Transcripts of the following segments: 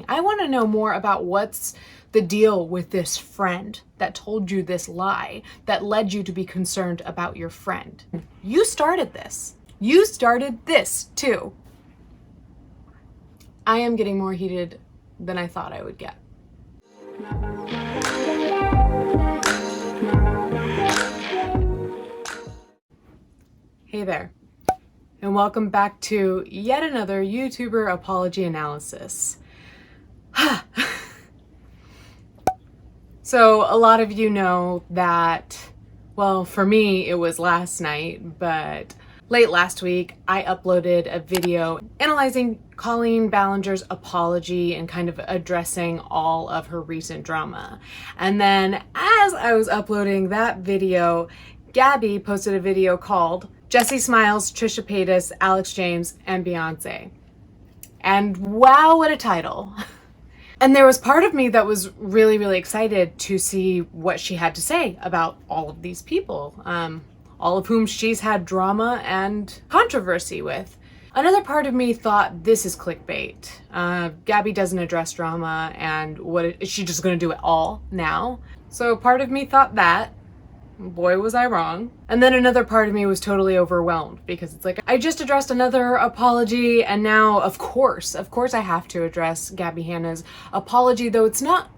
anything. I want to know more about what's the deal with this friend that told you this lie that led you to be concerned about your friend. You started this. You started this too. I am getting more heated than I thought I would get. Hey there, and welcome back to yet another YouTuber apology analysis. So a lot of you know that, well, for me it was last night, but late last week I uploaded a video analyzing Colleen Ballinger's apology and kind of addressing all of her recent drama. And then as I was uploading that video, Gabby posted a video called Jessie Smiles, Trisha Paytas, Alex James, and Beyonce. And wow, what a title. And there was part of me that was really, really excited to see what she had to say about all of these people, all of whom she's had drama and controversy with. Another part of me thought, this is clickbait. Gabby doesn't address drama, and is she just gonna do it all now? So part of me thought that. Boy, was I wrong. And then another part of me was totally overwhelmed because it's like, I just addressed another apology and now, of course I have to address Gabby Hanna's apology, though it's not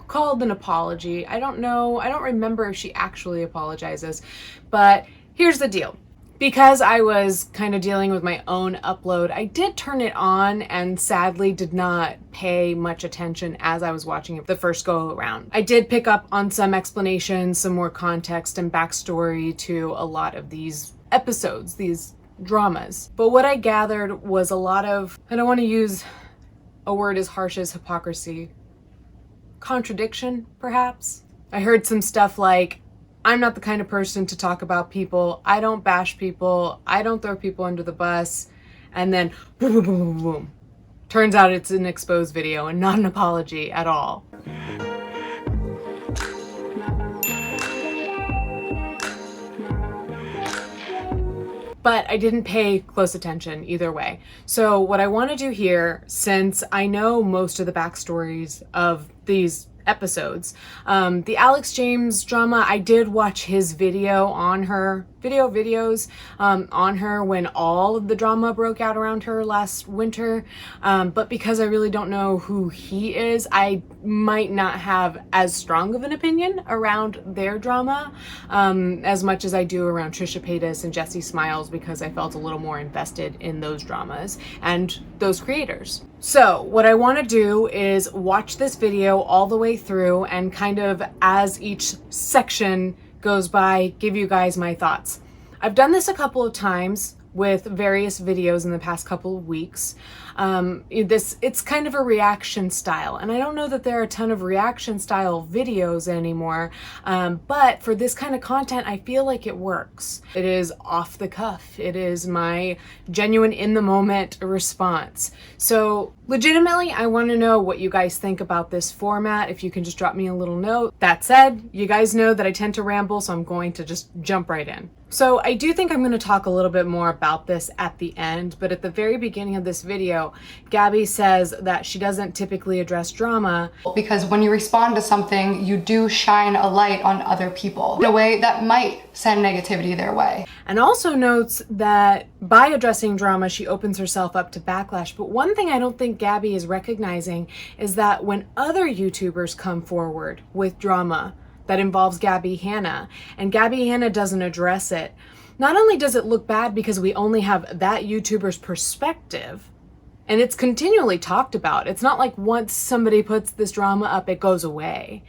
called an apology. I don't remember if she actually apologizes, but here's the deal. Because I was kind of dealing with my own upload, I did turn it on and sadly did not pay much attention as I was watching it the first go around. I did pick up on some explanations, some more context and backstory to a lot of these episodes, these dramas. But what I gathered was a lot of, I don't want to use a word as harsh as hypocrisy, contradiction perhaps. I heard some stuff like, I'm not the kind of person to talk about people. I don't bash people. I don't throw people under the bus. And then boom, boom, boom, boom, boom. Turns out it's an exposed video and not an apology at all. But I didn't pay close attention either way. So what I want to do here, since I know most of the backstories of these episodes, the Alex James drama, I did watch his video on her, videos on her when all of the drama broke out around her last winter. But because I really don't know who he is, I might not have as strong of an opinion around their drama as much as I do around Trisha Paytas and Jessie Smiles, because I felt a little more invested in those dramas and those creators. So what I want to do is watch this video all the way through and kind of, as each section goes by, give you guys my thoughts. I've done this a couple of times with various videos in the past couple of weeks. It's kind of a reaction style, and I don't know that there are a ton of reaction style videos anymore, but for this kind of content, I feel like it works. It is off the cuff. It is my genuine in the moment response. So legitimately, I want to know what you guys think about this format. If you can just drop me a little note. That said, you guys know that I tend to ramble, so I'm going to just jump right in. So I do think I'm going to talk a little bit more about this at the end, but at the very beginning of this video, Gabby says that she doesn't typically address drama. Because when you respond to something, you do shine a light on other people in a way that might send negativity their way. And also notes that by addressing drama, she opens herself up to backlash. But one thing I don't think Gabby is recognizing is that when other YouTubers come forward with drama that involves Gabby Hanna, and Gabby Hanna doesn't address it, not only does it look bad because we only have that YouTuber's perspective, and it's continually talked about. It's not like once somebody puts this drama up, it goes away.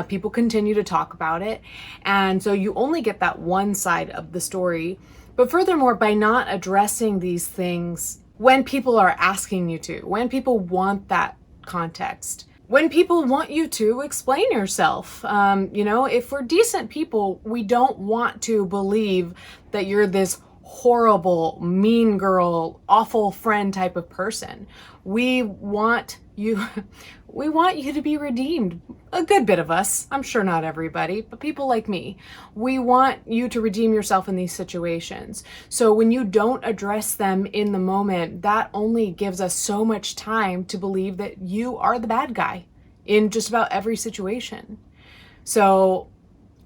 People continue to talk about it, and so you only get that one side of the story. But furthermore, by not addressing these things when people are asking you to, when people want that context, when people want you to explain yourself. If we're decent people, we don't want to believe that you're this horrible, mean girl, awful friend type of person. We want you we want you to be redeemed. A good bit of us, I'm sure not everybody, but people like me. We want you to redeem yourself in these situations. So when you don't address them in the moment, that only gives us so much time to believe that you are the bad guy in just about every situation. So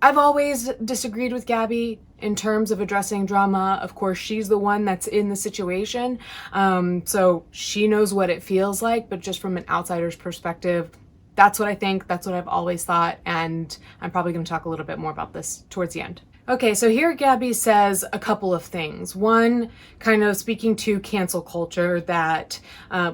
I've always disagreed with Gabby in terms of addressing drama. Of course, she's the one that's in the situation, so she knows what it feels like, but just from an outsider's perspective, that's what I think, that's what I've always thought, and I'm probably going to talk a little bit more about this towards the end. Okay, so here Gabby says a couple of things. One, kind of speaking to cancel culture, that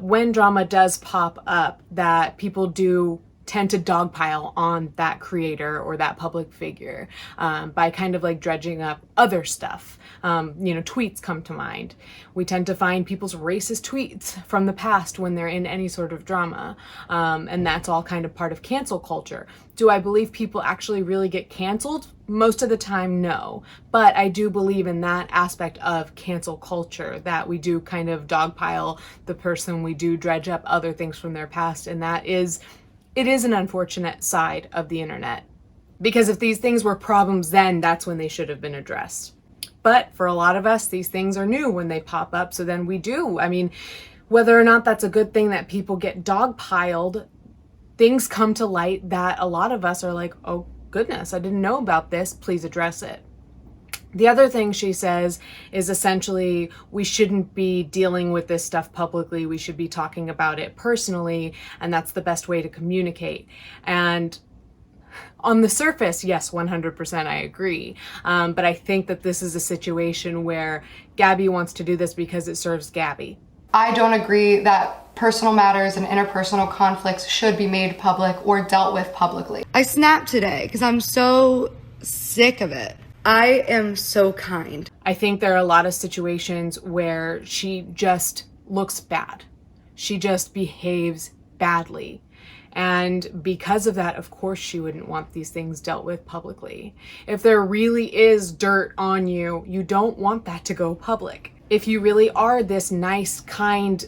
when drama does pop up, that people do tend to dogpile on that creator or that public figure by kind of like dredging up other stuff. Tweets come to mind. We tend to find people's racist tweets from the past when they're in any sort of drama. And that's all kind of part of cancel culture. Do I believe people actually really get canceled? Most of the time, no. But I do believe in that aspect of cancel culture, that we do kind of dogpile the person, we do dredge up other things from their past, and it is an unfortunate side of the internet. Because if these things were problems then, that's when they should have been addressed. But for a lot of us, these things are new when they pop up, so then we do. I mean, whether or not that's a good thing that people get dogpiled, things come to light that a lot of us are like, oh goodness, I didn't know about this, please address it. The other thing she says is essentially we shouldn't be dealing with this stuff publicly. We should be talking about it personally, and that's the best way to communicate. And on the surface, yes, 100% I agree. But I think that this is a situation where Gabby wants to do this because it serves Gabby. I don't agree that personal matters and interpersonal conflicts should be made public or dealt with publicly. I snapped today because I'm so sick of it. I am so kind. I think there are a lot of situations where she just looks bad. She just behaves badly. And because of that, of course, she wouldn't want these things dealt with publicly. If there really is dirt on you, you don't want that to go public. If you really are this nice, kind,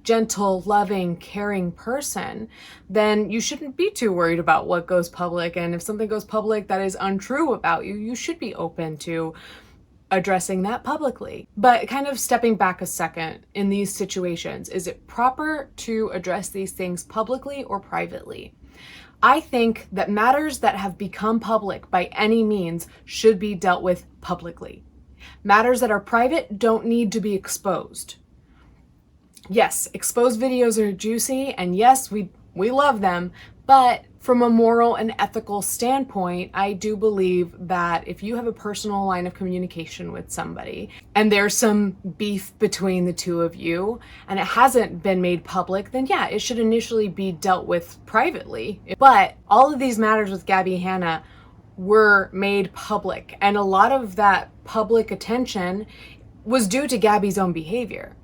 gentle, loving, caring person, then you shouldn't be too worried about what goes public. And if something goes public that is untrue about you, you should be open to addressing that publicly. But kind of stepping back a second, in these situations, is it proper to address these things publicly or privately? I think that matters that have become public by any means should be dealt with publicly. Matters that are private don't need to be exposed. Yes, exposed videos are juicy, and yes, we love them, but from a moral and ethical standpoint, I do believe that if you have a personal line of communication with somebody and there's some beef between the two of you and it hasn't been made public, then yeah, it should initially be dealt with privately. But all of these matters with Gabby Hanna were made public, and a lot of that public attention was due to Gabby's own behavior.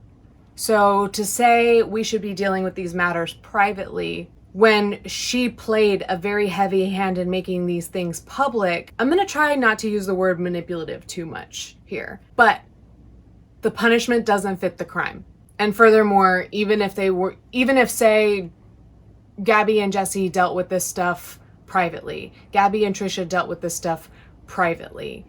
So to say we should be dealing with these matters privately when she played a very heavy hand in making these things public, I'm going to try not to use the word manipulative too much here, but the punishment doesn't fit the crime. And furthermore, even if say Gabby and Jesse dealt with this stuff privately, Gabby and Trisha dealt with this stuff privately,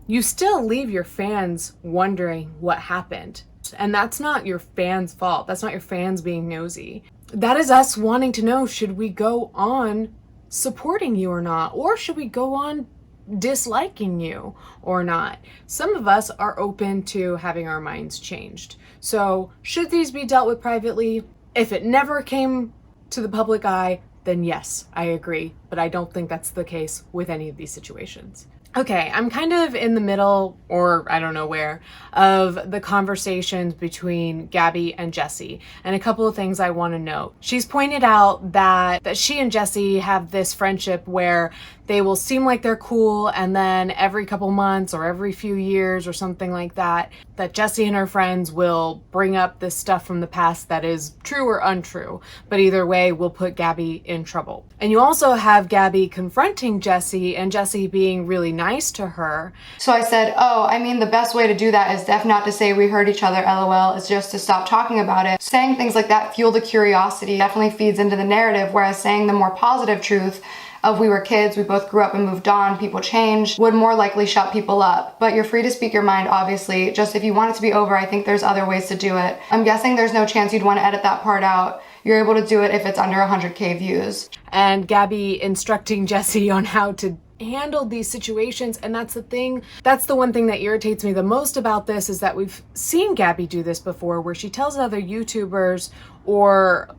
you still leave your fans wondering what happened. And that's not your fans' fault. That's not your fans being nosy. That is us wanting to know, should we go on supporting you or not? Or should we go on disliking you or not? Some of us are open to having our minds changed. So should these be dealt with privately? If it never came to the public eye, then yes, I agree. But I don't think that's the case with any of these situations. Okay, I'm kind of in the middle, or I don't know where, of the conversations between Gabby and Jesse, and a couple of things I want to note. She's pointed out that she and Jesse have this friendship where they will seem like they're cool, and then every couple months or every few years or something like that, that Jessie and her friends will bring up this stuff from the past that is true or untrue, but either way will put Gabby in trouble. And you also have Gabby confronting Jessie and Jessie being really nice to her. So I said, oh, I mean, the best way to do that is definitely not to say we heard each other, LOL. It's just to stop talking about it. Saying things like that fuel the curiosity, definitely feeds into the narrative, whereas saying the more positive truth of we were kids, we both grew up and moved on, people changed, would more likely shut people up. But you're free to speak your mind, obviously. Just if you want it to be over, I think there's other ways to do it. I'm guessing there's no chance you'd want to edit that part out. You're able to do it if it's under 100K views. And Gabby instructing Jessie on how to handle these situations. And that's the one thing that irritates me the most about this, is that we've seen Gabby do this before, where she tells other YouTubers, or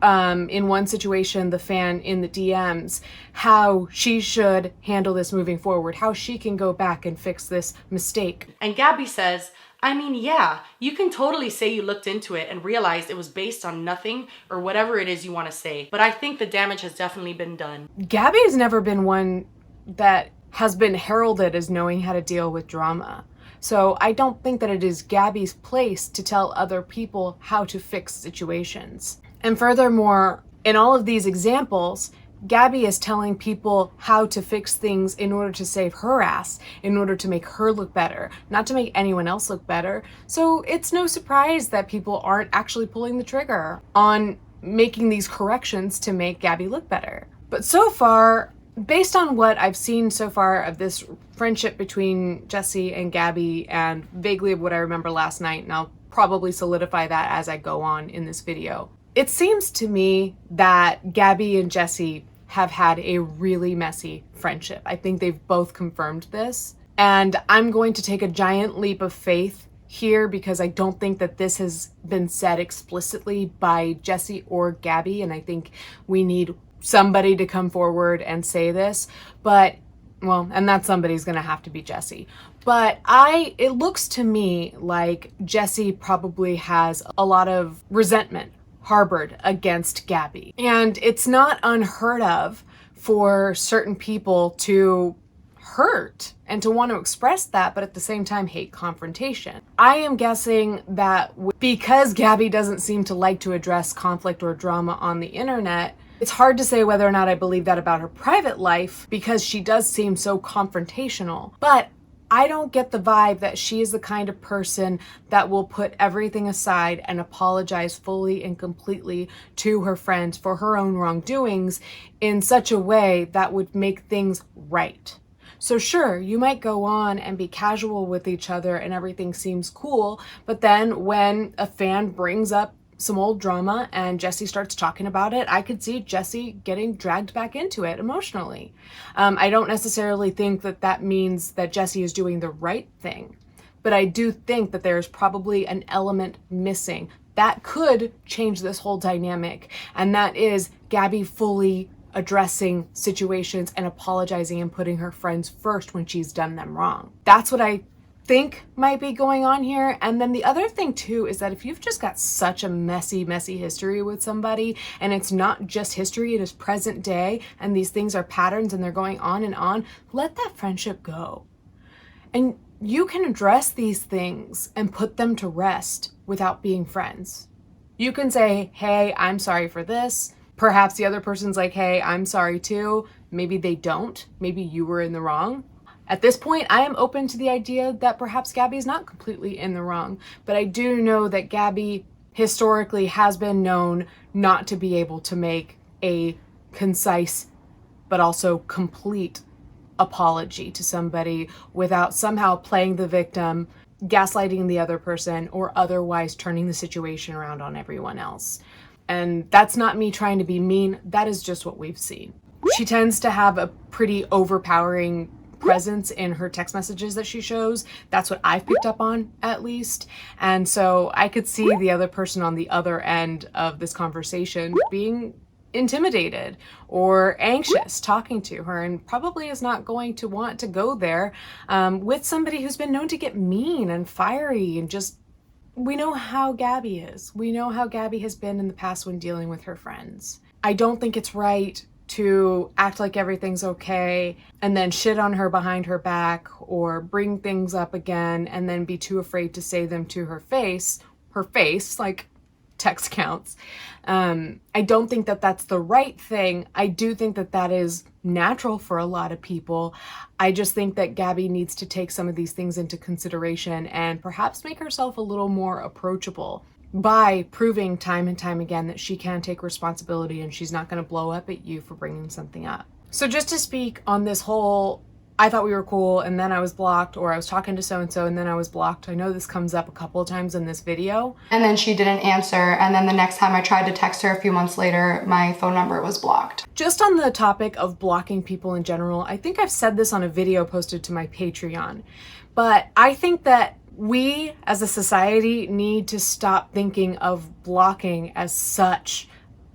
in one situation, the fan in the DMs, how she should handle this moving forward, how she can go back and fix this mistake. And Gabby says, I mean, yeah, you can totally say you looked into it and realized it was based on nothing or whatever it is you want to say, but I think the damage has definitely been done. Gabby has never been one that has been heralded as knowing how to deal with drama. So I don't think that it is Gabby's place to tell other people how to fix situations. And furthermore, in all of these examples, Gabby is telling people how to fix things in order to save her ass, in order to make her look better, not to make anyone else look better. So it's no surprise that people aren't actually pulling the trigger on making these corrections to make Gabby look better. But so far, based on what I've seen so far of this friendship between Jessie and Gabby, and vaguely of what I remember last night, and I'll probably solidify that as I go on in this video, it seems to me that Gabby and Jessie have had a really messy friendship. I think they've both confirmed this. And I'm going to take a giant leap of faith here, because I don't think that this has been said explicitly by Jessie or Gabby, and I think we need somebody to come forward and say this. But, well, and that somebody's gonna have to be Jessie. But it looks to me like Jessie probably has a lot of resentment harbored against Gabby. And it's not unheard of for certain people to hurt and to want to express that, but at the same time hate confrontation. I am guessing that because Gabby doesn't seem to like to address conflict or drama on the internet, it's hard to say whether or not I believe that about her private life, because she does seem so confrontational. But I don't get the vibe that she is the kind of person that will put everything aside and apologize fully and completely to her friends for her own wrongdoings in such a way that would make things right. So sure, you might go on and be casual with each other and everything seems cool, but then when a fan brings up some old drama and Jessie starts talking about it, I could see Jessie getting dragged back into it emotionally. I don't necessarily think that that means that Jessie is doing the right thing, but I do think that there's probably an element missing that could change this whole dynamic, and that is Gabby fully addressing situations and apologizing and putting her friends first when she's done them wrong. That's what I think might be going on here. And then the other thing too is that if you've just got such a messy history with somebody, and it's not just history, it is present day, and these things are patterns and they're going on, let that friendship go. And you can address these things and put them to rest without being friends. You can say, hey, I'm sorry for this. Perhaps the other person's like, hey, I'm sorry too. Maybe they don't. Maybe you were in the wrong. At this point, I am open to the idea that perhaps Gabby is not completely in the wrong, but I do know that Gabby historically has been known not to be able to make a concise but also complete apology to somebody without somehow playing the victim, gaslighting the other person, or otherwise turning the situation around on everyone else. And that's not me trying to be mean, that is just what we've seen. She tends to have a pretty overpowering presence in her text messages that she shows. That's what I've picked up on, at least. And so I could see the other person on the other end of this conversation being intimidated or anxious talking to her, and probably is not going to want to go there with somebody who's been known to get mean and fiery, and just, we know how Gabby is. We know how Gabby has been in the past when dealing with her friends. I don't think it's right to act like everything's okay and then shit on her behind her back or bring things up again and then be too afraid to say them to her face, like text counts. I don't think that that's the right thing. I do think that that is natural for a lot of people. I just think that Gabby needs to take some of these things into consideration and perhaps make herself a little more approachable by proving time and time again that she can take responsibility and she's not going to blow up at you for bringing something up. So just to speak on this whole, I thought we were cool and then I was blocked, or I was talking to so-and-so and then I was blocked. I know this comes up a couple of times in this video. And then she didn't answer, and then the next time I tried to text her a few months later, my phone number was blocked. Just on the topic of blocking people in general, I think I've said this on a video posted to my Patreon, but I think that we as a society need to stop thinking of blocking as such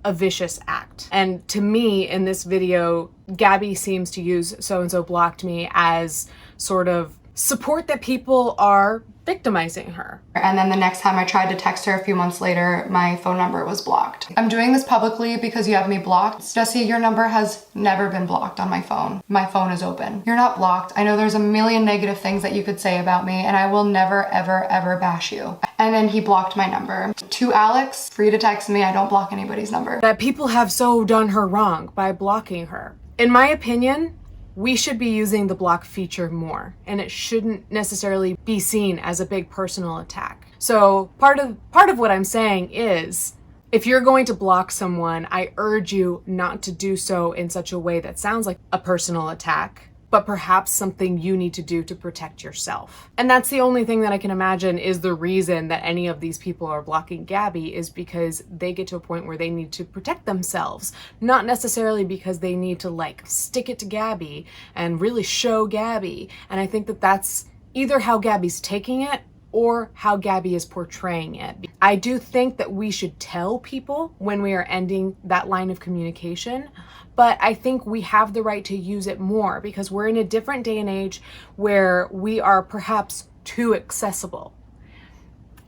a vicious act. And to me, in this video, Gabby seems to use so-and-so blocked me as sort of support that people are victimizing her. And then the next time I tried to text her a few months later, my phone number was blocked. I'm doing this publicly because you have me blocked. Jesse, your number has never been blocked on my phone. My phone is open. You're not blocked. I know there's a million negative things that you could say about me, and I will never, ever, ever bash you. And then he blocked my number. To Alex, free to text me. I don't block anybody's number. That people have so done her wrong by blocking her. In my opinion, we should be using the block feature more, and it shouldn't necessarily be seen as a big personal attack. So part of what I'm saying is, if you're going to block someone, I urge you not to do so in such a way that sounds like a personal attack, but perhaps something you need to do to protect yourself. And that's the only thing that I can imagine is the reason that any of these people are blocking Gabby, is because they get to a point where they need to protect themselves, not necessarily because they need to like stick it to Gabby and really show Gabby. And I think that that's either how Gabby's taking it or how Gabby is portraying it. I do think that we should tell people when we are ending that line of communication, but I think we have the right to use it more because we're in a different day and age where we are perhaps too accessible.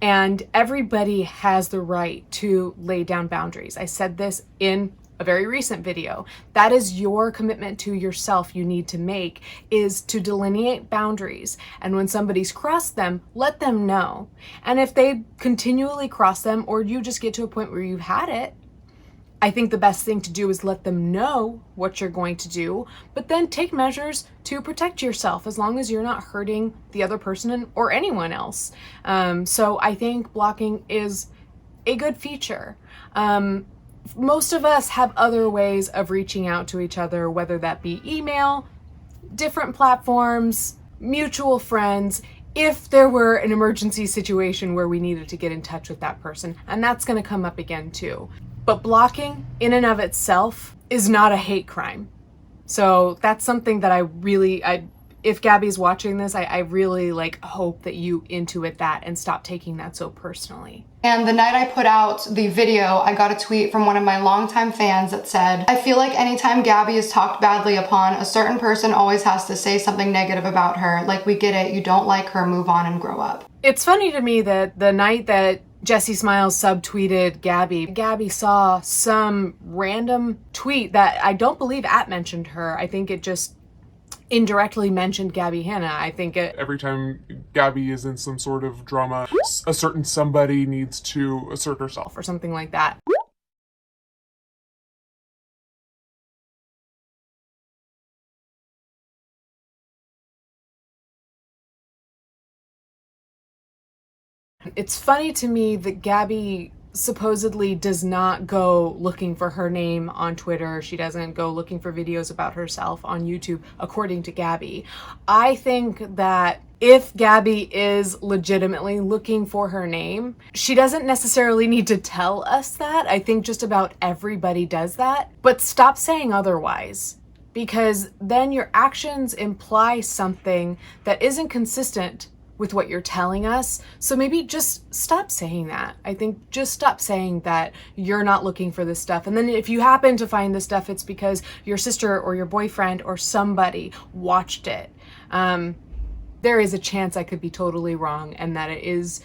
And everybody has the right to lay down boundaries. I said this in a very recent video. That is your commitment to yourself you need to make, is to delineate boundaries. And when somebody's crossed them, let them know. And if they continually cross them, or you just get to a point where you've had it, I think the best thing to do is let them know what you're going to do, but then take measures to protect yourself as long as you're not hurting the other person or anyone else. So I think blocking is a good feature. Most of us have other ways of reaching out to each other, whether that be email, different platforms, mutual friends, if there were an emergency situation where we needed to get in touch with that person. And that's going to come up again too. But blocking in and of itself is not a hate crime. So that's something that if Gabby's watching this, I really hope that you intuit that and stop taking that so personally. And the night I put out the video, I got a tweet from one of my longtime fans that said, "I feel like anytime Gabby is talked badly upon, a certain person always has to say something negative about her. Like, we get it, you don't like her, move on and grow up." It's funny to me that the night that Jessie Smiles subtweeted Gabby saw some random tweet that I don't believe mentioned her. I think it just indirectly mentioned Gabby Hanna. I think every time Gabby is in some sort of drama, a certain somebody needs to assert herself or something like that. It's funny to me that Gabby supposedly does not go looking for her name on Twitter. She doesn't go looking for videos about herself on YouTube, according to Gabby. I think that if Gabby is legitimately looking for her name, she doesn't necessarily need to tell us that. I think just about everybody does that. But stop saying otherwise, because then your actions imply something that isn't consistent with what you're telling us. So maybe just stop saying that. I think just stop saying that you're not looking for this stuff. And then if you happen to find this stuff, it's because your sister or your boyfriend or somebody watched it. There is a chance I could be totally wrong and that it is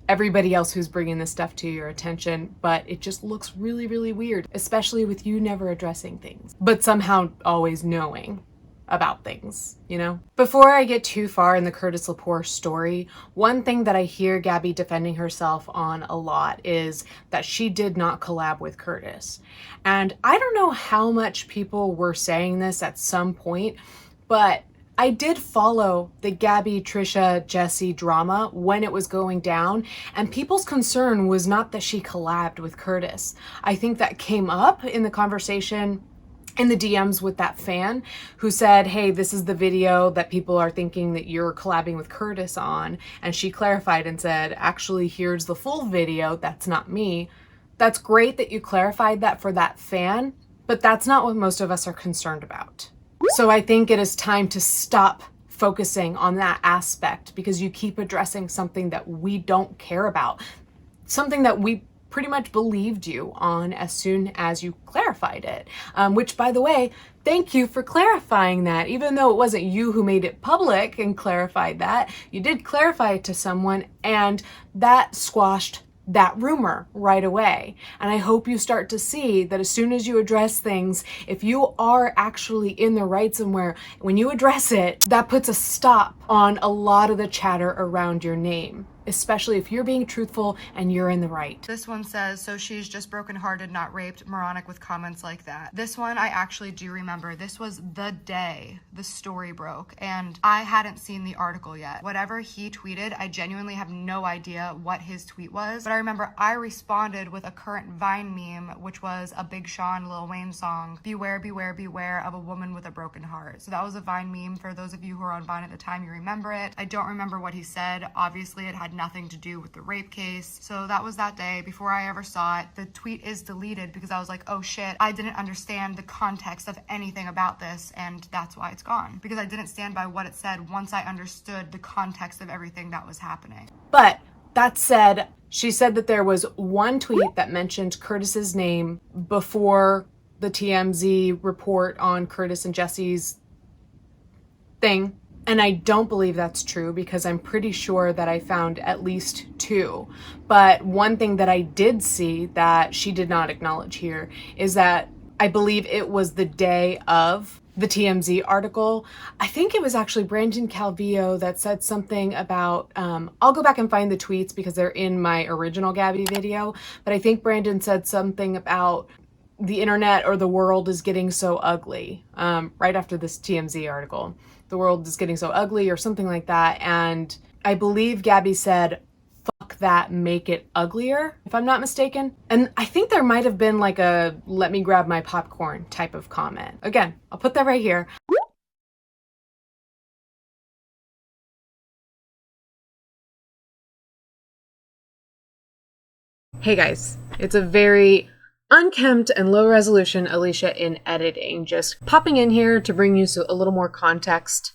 everybody else who's bringing this stuff to your attention, but it just looks really, really weird, especially with you never addressing things, but somehow always knowing about things, you know? Before I get too far in the Curtis Lepore story, one thing that I hear Gabby defending herself on a lot is that she did not collab with Curtis. And I don't know how much people were saying this at some point, but I did follow the Gabby, Trisha, Jessie drama when it was going down, and people's concern was not that she collabed with Curtis. I think that came up in the conversation in the DMs with that fan who said, hey, this is the video that people are thinking that you're collabing with Curtis on. And she clarified and said, actually, here's the full video. That's not me. That's great that you clarified that for that fan, but that's not what most of us are concerned about. So I think it is time to stop focusing on that aspect because you keep addressing something that we don't care about, something that we pretty much believed you on as soon as you clarified it. Which, by the way, thank you for clarifying that. Even though it wasn't you who made it public and clarified that, you did clarify it to someone, and that squashed that rumor right away. And I hope you start to see that as soon as you address things, if you are actually in the right somewhere, when you address it, that puts a stop on a lot of the chatter around your name, especially if you're being truthful and you're in the right. This one says, so she's just brokenhearted, not raped. Moronic with comments like that. This one I actually do remember. This was the day the story broke, and I hadn't seen the article yet. Whatever he tweeted, I genuinely have no idea what his tweet was, but I remember I responded with a current Vine meme, which was a Big Sean Lil Wayne song, beware, beware, beware of a woman with a broken heart. So that was a Vine meme. For those of you who were on Vine at the time, you remember it. I don't remember what he said. Obviously, it had nothing to do with the rape case. So that was that day before I ever saw it. The tweet is deleted because I was like, oh shit, I didn't understand the context of anything about this, and that's why it's gone. Because I didn't stand by what it said once I understood the context of everything that was happening. But that said, she said that there was one tweet that mentioned Curtis's name before the TMZ report on Curtis and Jessie's thing. And I don't believe that's true because I'm pretty sure that I found at least two. But one thing that I did see that she did not acknowledge here is that I believe it was the day of the TMZ article. I think it was actually Brandon Calvillo that said something about, I'll go back and find the tweets because they're in my original Gabby video, but I think Brandon said something about the internet or the world is getting so ugly, right after this TMZ article. The world is getting so ugly or something like that. And I believe Gabby said, fuck that, make it uglier, if I'm not mistaken. And I think there might have been like a let me grab my popcorn type of comment. Again, I'll put that right here. Hey guys, it's a very unkempt and low resolution Alicia in editing, just popping in here to bring you a little more context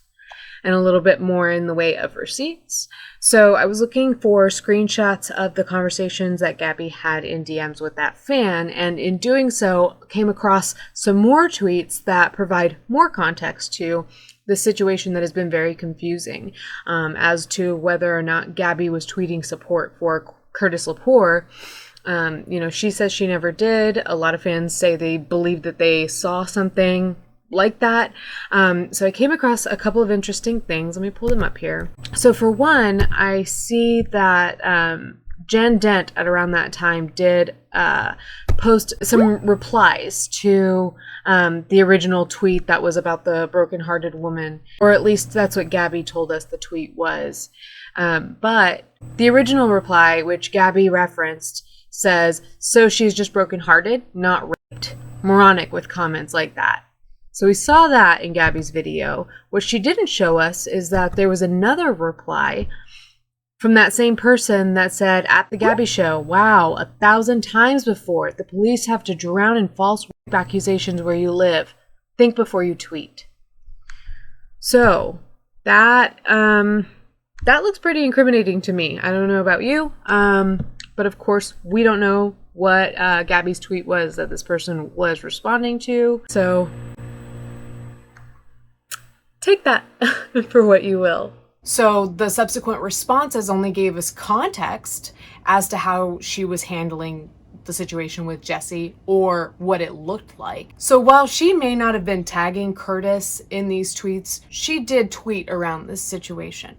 and a little bit more in the way of receipts. So I was looking for screenshots of the conversations that Gabby had in DMs with that fan, and in doing so came across some more tweets that provide more context to the situation that has been very confusing as to whether or not Gabby was tweeting support for Curtis Lepore. She says she never did. A lot of fans say they believe that they saw something like that. So I came across a couple of interesting things. Let me pull them up here. So for one, I see that Jen Dent at around that time did post some replies to the original tweet that was about the brokenhearted woman, or at least that's what Gabby told us the tweet was. But the original reply, which Gabby referenced, says, so she's just brokenhearted, not raped. Moronic with comments like that. So we saw that in Gabby's video. What she didn't show us is that there was another reply from that same person that said, at the Gabby show, wow, 1,000 times before, the police have to drown in false rape accusations where you live. Think before you tweet. So that looks pretty incriminating to me. I don't know about you. But of course, we don't know what Gabby's tweet was that this person was responding to. So take that for what you will. So the subsequent responses only gave us context as to how she was handling the situation with Jessie or what it looked like. So while she may not have been tagging Curtis in these tweets, she did tweet around this situation.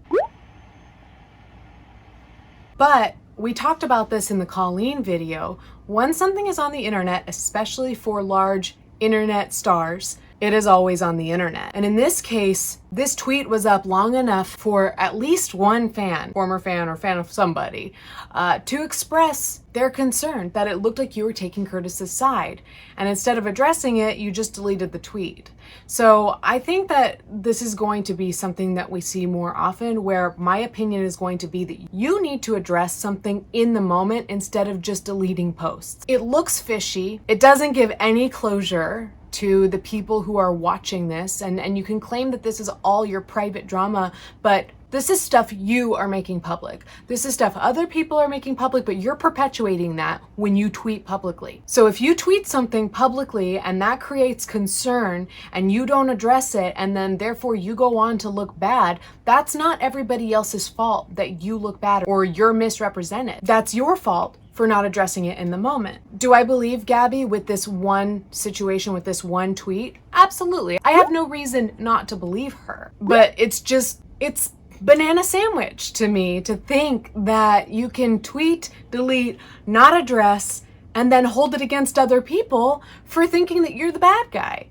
But we talked about this in the Colleen video. When something is on the internet, especially for large internet stars, it is always on the internet. And in this case, this tweet was up long enough for at least one fan, former fan or fan of somebody, to express their concern that it looked like you were taking Curtis's side. And instead of addressing it, you just deleted the tweet. So I think that this is going to be something that we see more often, where my opinion is going to be that you need to address something in the moment instead of just deleting posts. It looks fishy. It doesn't give any closure to the people who are watching this, and you can claim that this is all your private drama, but this is stuff you are making public. This is stuff other people are making public, but you're perpetuating that when you tweet publicly. So if you tweet something publicly and that creates concern and you don't address it, and then therefore you go on to look bad, that's not everybody else's fault that you look bad or you're misrepresented. That's your fault for not addressing it in the moment. Do I believe Gabby with this one situation, with this one tweet? Absolutely. I have no reason not to believe her. But it's banana sandwich to me to think that you can tweet, delete, not address, and then hold it against other people for thinking that you're the bad guy.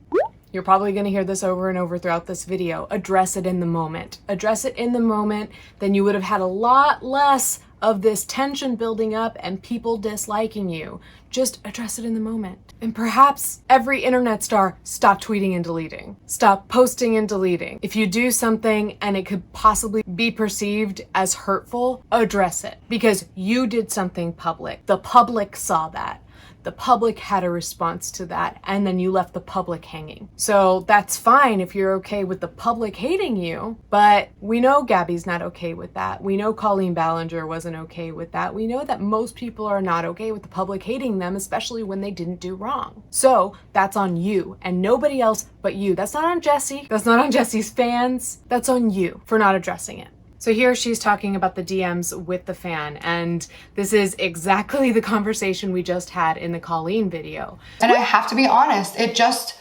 You're probably going to hear this over and over throughout this video. Address it in the moment. Address it in the moment, then you would have had a lot less of this tension building up and people disliking you. Just address it in the moment. And perhaps every internet star, stop tweeting and deleting. Stop posting and deleting. If you do something and it could possibly be perceived as hurtful, address it. Because you did something public. The public saw that. The public had a response to that, and then you left the public hanging. So that's fine if you're okay with the public hating you, but we know Gabby's not okay with that. We know Colleen Ballinger wasn't okay with that. We know that most people are not okay with the public hating them, especially when they didn't do wrong. So that's on you and nobody else but you. That's not on Jessie. That's not on Jessie's fans. That's on you for not addressing it. So here she's talking about the DMs with the fan, and this is exactly the conversation we just had in the Colleen video. And I have to be honest, it just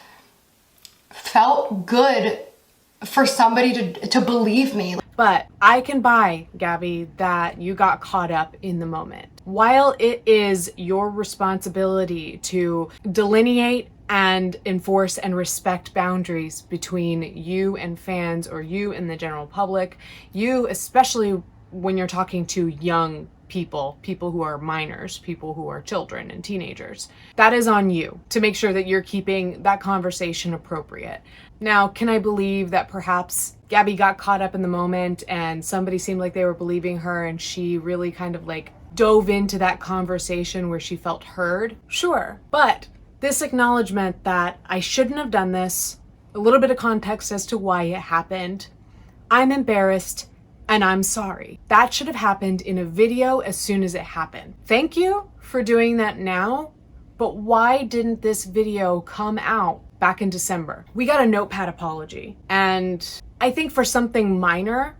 felt good for somebody to believe me. But I can buy, Gabby, that you got caught up in the moment. While it is your responsibility to delineate and enforce and respect boundaries between you and fans, or you and the general public, you, especially when you're talking to young people who are minors, people who are children and teenagers, that is on you to make sure that you're keeping that conversation appropriate. Now, can I believe that perhaps Gabby got caught up in the moment and somebody seemed like they were believing her and she really kind of like dove into that conversation where she felt heard? Sure. But this acknowledgement that I shouldn't have done this, a little bit of context as to why it happened, I'm embarrassed and I'm sorry. That should have happened in a video as soon as it happened. Thank you for doing that now, but why didn't this video come out back in December? We got a notepad apology, and I think for something minor,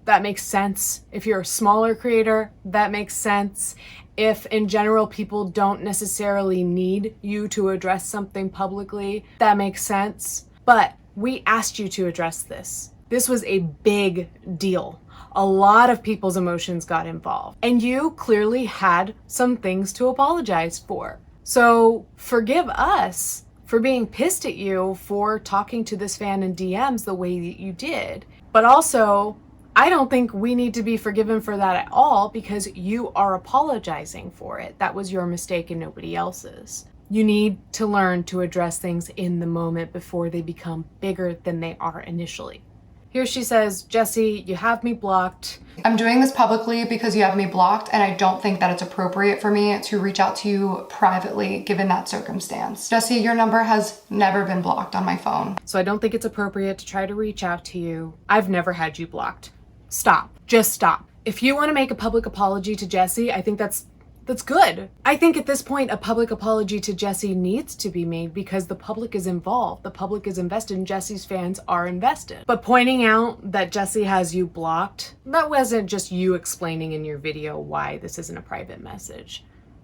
that makes sense. If you're a smaller creator, that makes sense. If in general people don't necessarily need you to address something publicly, that makes sense. But we asked you to address this. This was a big deal. A lot of people's emotions got involved, and you clearly had some things to apologize for. So forgive us for being pissed at you for talking to this fan in DMs the way that you did. But also, I don't think we need to be forgiven for that at all, because you are apologizing for it. That was your mistake and nobody else's. You need to learn to address things in the moment before they become bigger than they are initially. Here she says, Jessie, you have me blocked. I'm doing this publicly because you have me blocked, and I don't think that it's appropriate for me to reach out to you privately given that circumstance. Jessie, your number has never been blocked on my phone. So I don't think it's appropriate to try to reach out to you. I've never had you blocked. Stop. Just stop. If you want to make a public apology to Jessie, I think that's That's good. I think at this point, a public apology to Jessie needs to be made because the public is involved. The public is invested and Jessie's fans are invested. But pointing out that Jessie has you blocked, that wasn't just you explaining in your video why this isn't a private message.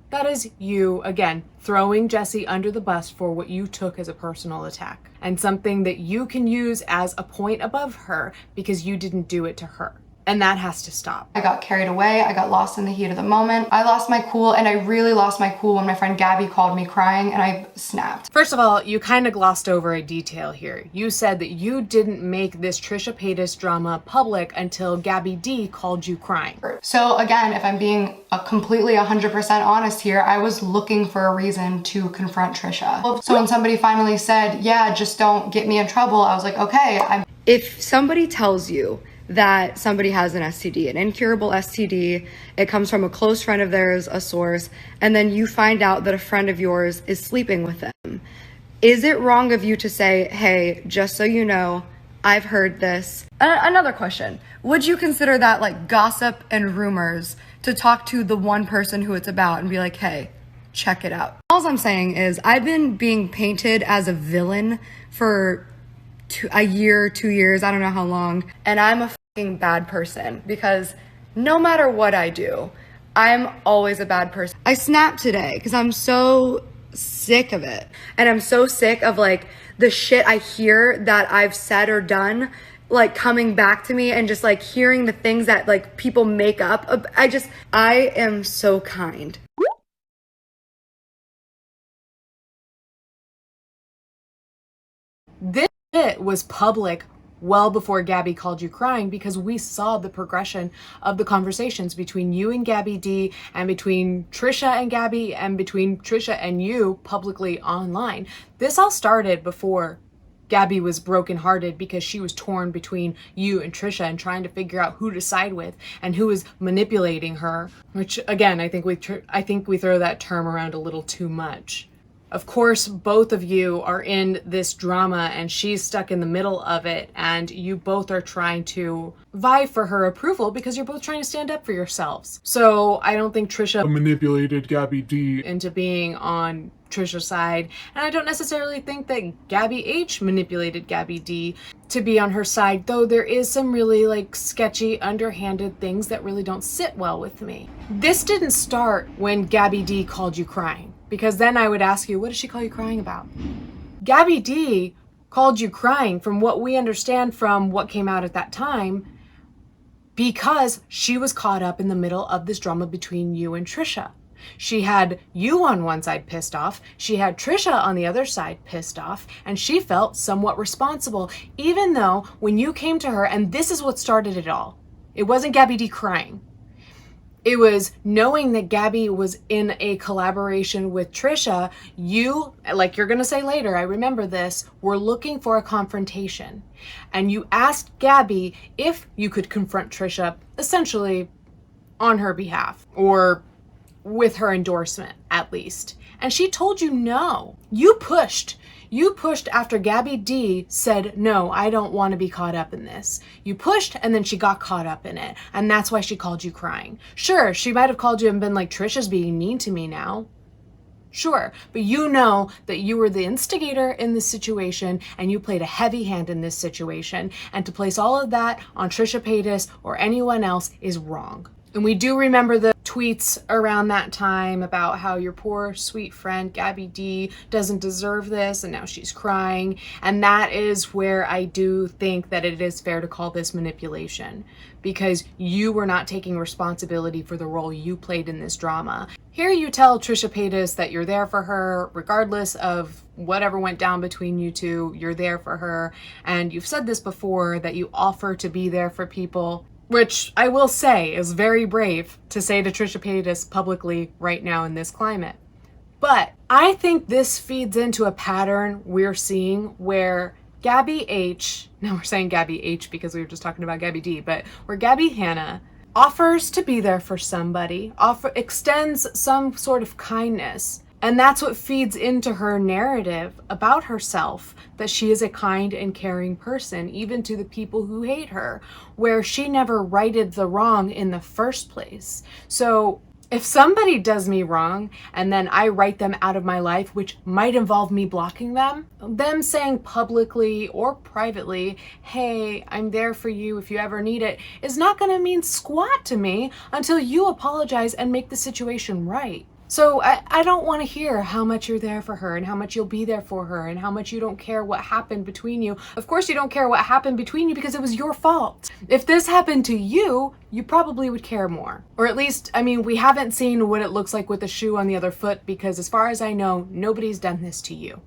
That is you, again, throwing Jessie under the bus for what you took as a personal attack and something that you can use as a point above her because you didn't do it to her. And that has to stop. I got carried away. I got lost in the heat of the moment. I lost my cool, and I really lost my cool when my friend Gabby called me crying and I snapped. First of all, you kind of glossed over a detail here. You said that you didn't make this Trisha Paytas drama public until Gabby D called you crying. So again, if I'm being completely 100% honest here, I was looking for a reason to confront Trisha. So when somebody finally said, yeah, just don't get me in trouble, I was like, okay. If somebody tells you that somebody has an STD, an incurable STD, it comes from a close friend of theirs, a source, and then you find out that a friend of yours is sleeping with them, is it wrong of you to say, hey, just so you know, I've heard this? Another question, would you consider that like gossip and rumors to talk to the one person who it's about and be like, hey, check it out? All I'm saying is I've been being painted as a villain for a year, 2 years, I don't know how long, and I'm a fucking bad person because no matter what I do, I'm always a bad person. I snapped today because I'm so sick of it, and I'm so sick of like the shit I hear that I've said or done like coming back to me and just like hearing the things that like people make up. I am so kind. This shit was public well before Gabby called you crying because we saw the progression of the conversations between you and Gabby D and between Trisha and Gabby and between Trisha and you publicly online. This all started before Gabby was brokenhearted because she was torn between you and Trisha and trying to figure out who to side with and who was manipulating her, which again, I think we throw that term around a little too much. Of course, both of you are in this drama and she's stuck in the middle of it and you both are trying to vie for her approval because you're both trying to stand up for yourselves. So I don't think Trisha manipulated Gabby D into being on Trisha's side, and I don't necessarily think that Gabby H manipulated Gabby D to be on her side, though there is some really like sketchy, underhanded things that really don't sit well with me. This didn't start when Gabby D called you crying, because then I would ask you, what did she call you crying about? Gabby D called you crying, from what we understand from what came out at that time, because she was caught up in the middle of this drama between you and Trisha. She had you on one side pissed off, she had Trisha on the other side pissed off, and she felt somewhat responsible, even though when you came to her, and this is what started it all, it wasn't Gabby D crying. It was knowing that Gabby was in a collaboration with Trisha. You, like you're gonna say later, I remember this, were looking for a confrontation. And you asked Gabby if you could confront Trisha, essentially on her behalf, or with her endorsement at least. And she told you no. You pushed after Gabby D said, no, I don't want to be caught up in this. You pushed and then she got caught up in it. And that's why she called you crying. Sure, she might have called you and been like, Trisha's being mean to me now. Sure, but you know that you were the instigator in this situation and you played a heavy hand in this situation. And to place all of that on Trisha Paytas or anyone else is wrong. And we do remember the tweets around that time about how your poor sweet friend Gabby D doesn't deserve this and now she's crying. And that is where I do think that it is fair to call this manipulation, because you were not taking responsibility for the role you played in this drama. Here you tell Trisha Paytas that you're there for her regardless of whatever went down between you two, you're there for her. And you've said this before, that you offer to be there for people, which I will say is very brave to say to Trisha Paytas publicly right now in this climate. But I think this feeds into a pattern we're seeing where Gabby H, now we're saying Gabby H because we were just talking about Gabby D, but where Gabby Hanna offers to be there for somebody, extends some sort of kindness. And that's what feeds into her narrative about herself, that she is a kind and caring person, even to the people who hate her, where she never righted the wrong in the first place. So If somebody does me wrong and then I write them out of my life, which might involve me blocking them saying publicly or privately, hey, I'm there for you if you ever need it, is not going to mean squat to me until you apologize and make the situation right. So I don't want to hear how much you're there for her and how much you'll be there for her and how much you don't care what happened between you. Of course you don't care what happened between you because it was your fault. If this happened to you, you probably would care more. Or at least, I mean, we haven't seen what it looks like with the shoe on the other foot because as far as I know, nobody's done this to you.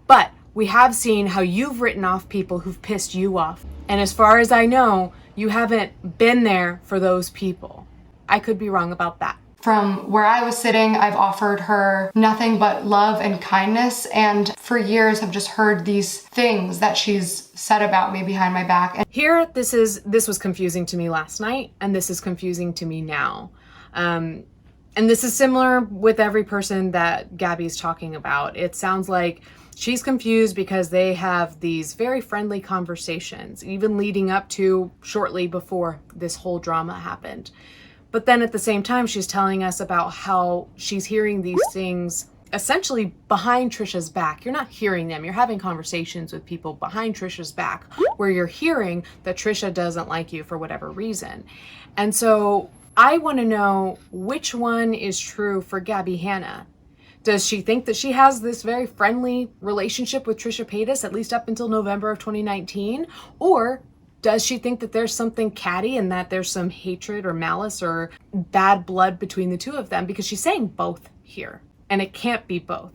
But we have seen how you've written off people who've pissed you off. And as far as I know, you haven't been there for those people. I could be wrong about that. From where I was sitting, I've offered her nothing but love and kindness, and for years have just heard these things that she's said about me behind my back. And here, this was confusing to me last night, and this is confusing to me now. And this is similar with every person that Gabby's talking about. It sounds like she's confused because they have these very friendly conversations, even leading up to shortly before this whole drama happened. But then at the same time, she's telling us about how she's hearing these things essentially behind Trisha's back. You're not hearing them. You're having conversations with people behind Trisha's back where you're hearing that Trisha doesn't like you for whatever reason. And so I want to know which one is true for Gabby Hanna. Does she think that she has this very friendly relationship with Trisha Paytas, at least up until November of 2019? Or does she think that there's something catty and that there's some hatred or malice or bad blood between the two of them? Because she's saying both here, and it can't be both.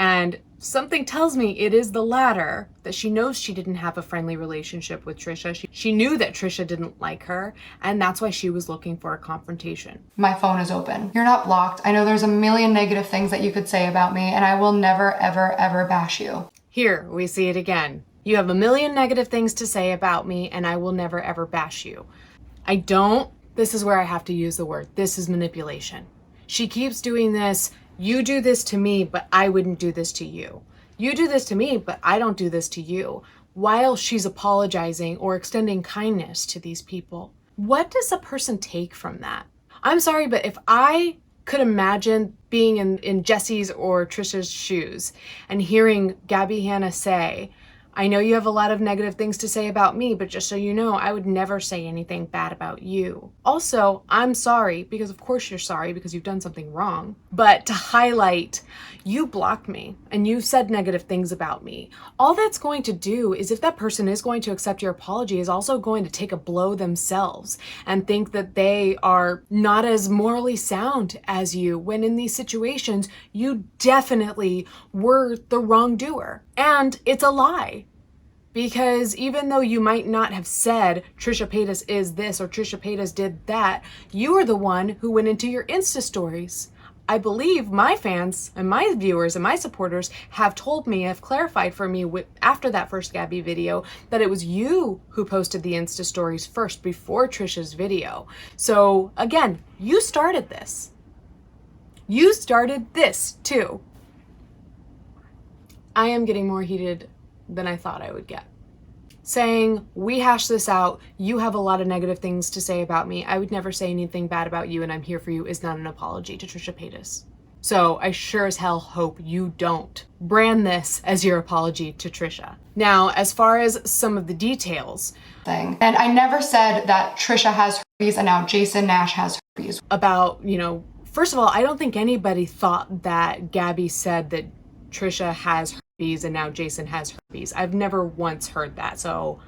And something tells me it is the latter, that she knows she didn't have a friendly relationship with Trisha. She knew that Trisha didn't like her, and that's why she was looking for a confrontation. My phone is open. You're not blocked. I know there's a million negative things that you could say about me, and I will never, ever, ever bash you. Here, we see it again. You have a million negative things to say about me, and I will never ever bash you. This is where I have to use the word. This is manipulation. She keeps doing this. You do this to me, but I wouldn't do this to you. You do this to me, but I don't do this to you. While she's apologizing or extending kindness to these people. What does a person take from that? I'm sorry, but if I could imagine being in Jesse's or Trisha's shoes and hearing Gabby Hanna say, I know you have a lot of negative things to say about me, but just so you know, I would never say anything bad about you. Also, I'm sorry, because of course you're sorry because you've done something wrong. But to highlight, you blocked me and you've said negative things about me. All that's going to do is if that person is going to accept your apology, is also going to take a blow themselves and think that they are not as morally sound as you, when in these situations, you definitely were the wrongdoer. And it's a lie. Because even though you might not have said Trisha Paytas is this or Trisha Paytas did that, you are the one who went into your Insta stories. I believe my fans and my viewers and my supporters have told me, have clarified for me after that first Gabby video, that it was you who posted the Insta stories first before Trisha's video. So again, you started this. You started this too. I am getting more heated than I thought I would get. Saying, we hash this out, you have a lot of negative things to say about me, I would never say anything bad about you and I'm here for you, is not an apology to Trisha Paytas. So I sure as hell hope you don't brand this as your apology to Trisha. Now, as far as some of the details. And I never said that Trisha has herpes and now Jason Nash has herpes. About, first of all, I don't think anybody thought that Gabby said that Trisha has herpes and now Jason has herpes. I've never once heard that. So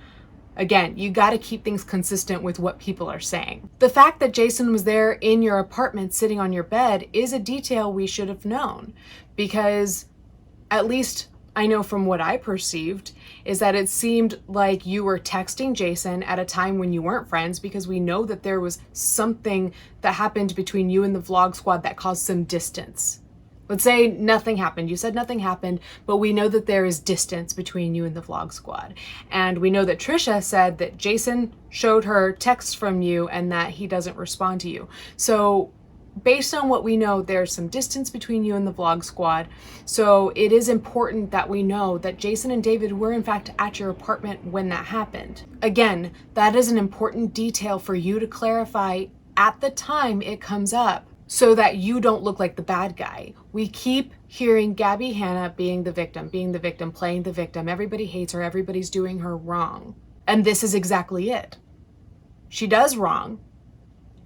again, you got to keep things consistent with what people are saying. The fact that Jason was there in your apartment sitting on your bed is a detail we should have known, because at least I know from what I perceived is that it seemed like you were texting Jason at a time when you weren't friends, because we know that there was something that happened between you and the Vlog Squad that caused some distance. Let's say nothing happened. You said nothing happened, but we know that there is distance between you and the Vlog Squad. And we know that Trisha said that Jason showed her texts from you and that he doesn't respond to you. So based on what we know, there's some distance between you and the Vlog Squad. So it is important that we know that Jason and David were in fact at your apartment when that happened. Again, that is an important detail for you to clarify at the time it comes up. so that you don't look like the bad guy. We keep hearing Gabby Hanna being the victim, playing the victim. Everybody hates her. Everybody's doing her wrong. And this is exactly it. She does wrong.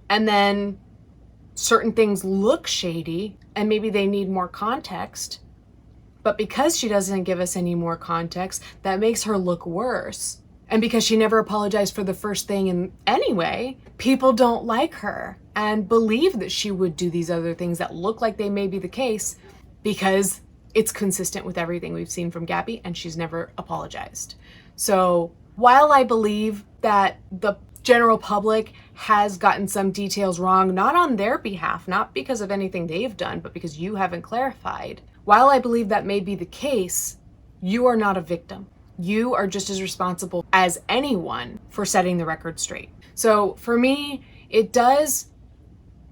And then certain things look shady and maybe they need more context. But because she doesn't give us any more context, that makes her look worse. And because she never apologized for the first thing in anyway, people don't like her and believe that she would do these other things that look like they may be the case because it's consistent with everything we've seen from Gabby and she's never apologized. So while I believe that the general public has gotten some details wrong, not on their behalf, not because of anything they've done, but because you haven't clarified, while I believe that may be the case, you are not a victim. You are just as responsible as anyone for setting the record straight. So for me, it does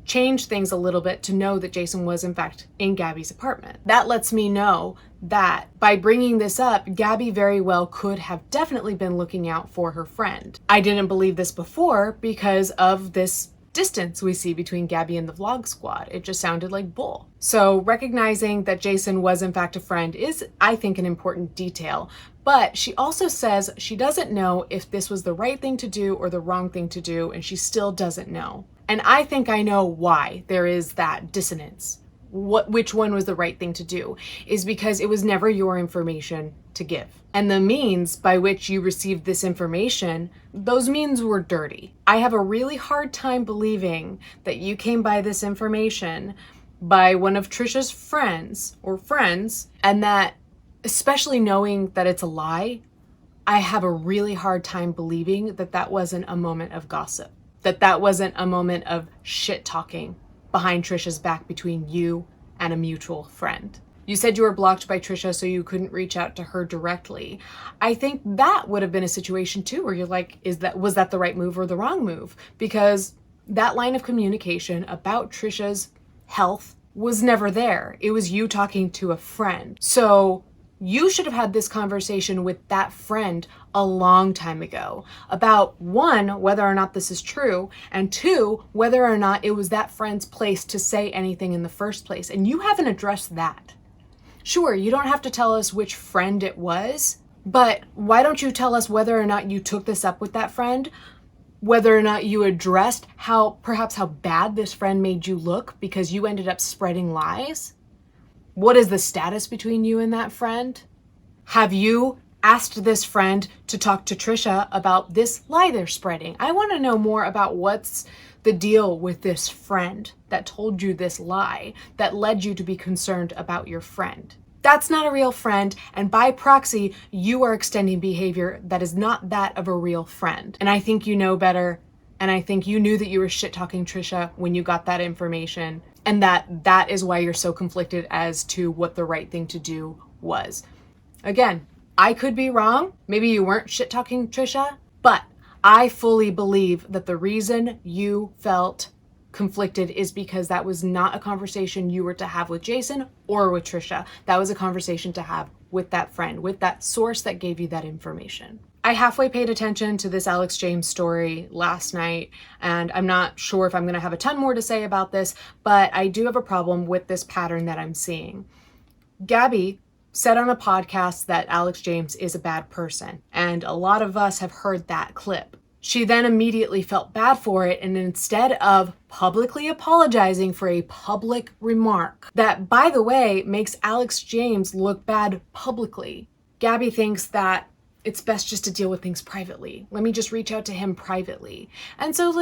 change things a little bit to know that Jason was in fact in Gabby's apartment. That lets me know that by bringing this up, Gabby very well could have definitely been looking out for her friend. I didn't believe this before because of this distance we see between Gabby and the vlog squad. It just sounded like bull. So recognizing that Jason was in fact a friend is, I think, an important detail. But she also says she doesn't know if this was the right thing to do or the wrong thing to do, and she still doesn't know. And I think I know why there is that dissonance. Which one was the right thing to do is because it was never your information to give. And the means by which you received this information, those means were dirty. I have a really hard time believing that you came by this information by one of Trisha's friends, and that, especially knowing that it's a lie, I have a really hard time believing that that wasn't a moment of gossip, that that wasn't a moment of shit talking behind Trisha's back between you and a mutual friend. You said you were blocked by Trisha so you couldn't reach out to her directly. I think that would have been a situation too where you're like, was that the right move or the wrong move? Because that line of communication about Trisha's health was never there. It was you talking to a friend. So you should have had this conversation with that friend a long time ago about, one, whether or not this is true, and two, whether or not it was that friend's place to say anything in the first place. And you haven't addressed that. Sure, you don't have to tell us which friend it was, but why don't you tell us whether or not you took this up with that friend, whether or not you addressed perhaps how bad this friend made you look because you ended up spreading lies? What is the status between you and that friend? Have you asked this friend to talk to Trisha about this lie they're spreading? I want to know more about what's the deal with this friend that told you this lie that led you to be concerned about your friend. That's not a real friend, and by proxy, you are extending behavior that is not that of a real friend. And I think you know better, and I think you knew that you were shit-talking Trisha when you got that information, and that is why you're so conflicted as to what the right thing to do was. Again, I could be wrong. Maybe you weren't shit-talking Trisha, but I fully believe that the reason you felt conflicted is because that was not a conversation you were to have with Jason or with Trisha. That was a conversation to have with that friend, with that source that gave you that information. I halfway paid attention to this Alex James story last night, and I'm not sure if I'm going to have a ton more to say about this, but I do have a problem with this pattern that I'm seeing. Gabby said on a podcast that Alex James is a bad person, and a lot of us have heard that clip. She then immediately felt bad for it, and instead of publicly apologizing for a public remark that, by the way, makes Alex James look bad publicly, Gabby thinks that it's best just to deal with things privately. Let me just reach out to him privately. And so,